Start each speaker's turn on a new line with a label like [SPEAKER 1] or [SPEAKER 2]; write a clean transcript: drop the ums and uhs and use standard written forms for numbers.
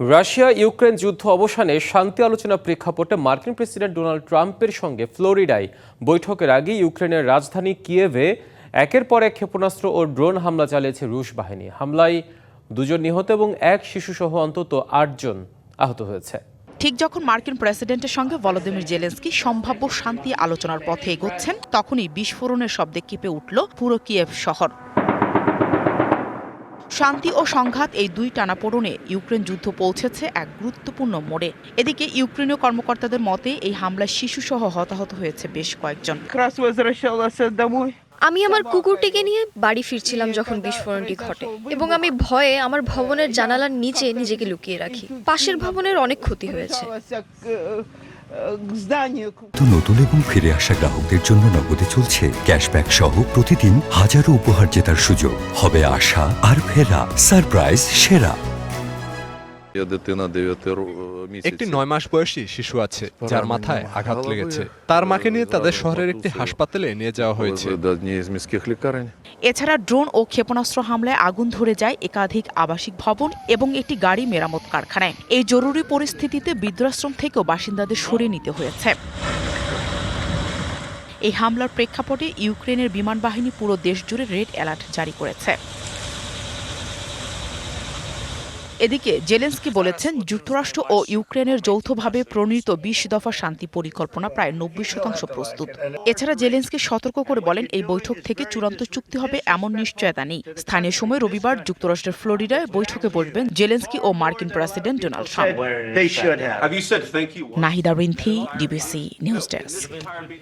[SPEAKER 1] Russia Ukraine যুদ্ধ অবসানে শান্তি আলোচনা প্রেক্ষাপটে মার্কিন প্রেসিডেন্ট ডোনাল্ড ট্রাম্পের সঙ্গে ফ্লোরিডায় বৈঠকের আগে ইউক্রেনের রাজধানী কিয়েভে একের পর এক ক্ষেপণাস্ত্র ও ড্রোন হামলা চালিয়েছে রুশ বাহিনী। হামলায় 2 জন নিহত এবং 1 শিশুসহ অন্তত 8 জন আহত হয়েছে।
[SPEAKER 2] ঠিক যখন মার্কিন প্রেসিডেন্টের সঙ্গে ভলোদিমির জেলেনস্কি সম্ভাব্য শান্তি আলোচনার পথে এগোচ্ছেন, তখনই বিস্ফোরণের শব্দে কেঁপে উঠল পুরো কিয়েভ শহর। শান্তি ও সংঘাত এই দুই টানাপোড়েনে ইউক্রেন যুদ্ধ পৌঁছেছে এক গুরুত্বপূর্ণ মোড়ে। এদিকে ইউক্রেনীয় কর্মকর্তাদের মতে এই হামলায় শিশুসহ হতাহত হয়েছে বেশ কয়েকজন।
[SPEAKER 3] আমি আমার কুকুরটিকে নিয়ে বাড়ি ফিরছিলাম যখন বিস্ফোরণটি ঘটে এবং আমি ভয়ে আমার ভবনের জানালার নিচে নিজেকে লুকিয়ে রাখি। পাশের ভবনের অনেক ক্ষতি হয়েছে।
[SPEAKER 4] নতুন এবং ফিরে আসা গ্রাহকদের জন্য নগদে চলছে ক্যাশব্যাক সহ প্রতিদিন হাজারো উপহার জেতার সুযোগ। হবে আশা আর ফেরা, সারপ্রাইজ সেরা।
[SPEAKER 5] একটি 9 মাস বয়সী শিশু আছে যার মাথায় আঘাত লেগেছে। তার মাকে নিয়ে তাদের শহরের একটি হাসপাতালে নিয়ে যাওয়া হয়েছে।
[SPEAKER 2] এছাড়া ড্রোন ও ক্ষেপণাস্ত্র হামলায় আগুন ধরে যায় একাধিক আবাসিক ভবন এবং একটি গাড়ি মেরামত কারখানায়। এই জরুরি পরিস্থিতিতে বৃদ্ধাশ্রম থেকেও বাসিন্দাদের সরিয়ে নিতে হয়েছে। এই হামলার প্রেক্ষাপটে ইউক্রেনের বিমান বাহিনী পুরো দেশ জুড়ে রেড অ্যালার্ট জারি করেছে। এদিকে জেলেনস্কি বলেছেন, যুক্তরাষ্ট্র ও ইউক্রেনের যৌথভাবে প্রণীত 20 দফা শান্তি পরিকল্পনা প্রায় 90% প্রস্তুত। এছাড়া জেলেনস্কি সতর্ক করে বলেন, এই বৈঠক থেকে চূড়ান্ত চুক্তি হবে এমন নিশ্চয়তা নেই। স্থানীয় সময় রবিবার যুক্তরাষ্ট্রের ফ্লোরিডায় বৈঠকে বসবেন জেলেনস্কি ও মার্কিন president Donald Trump. Nahida Rinthi, DBC news desk.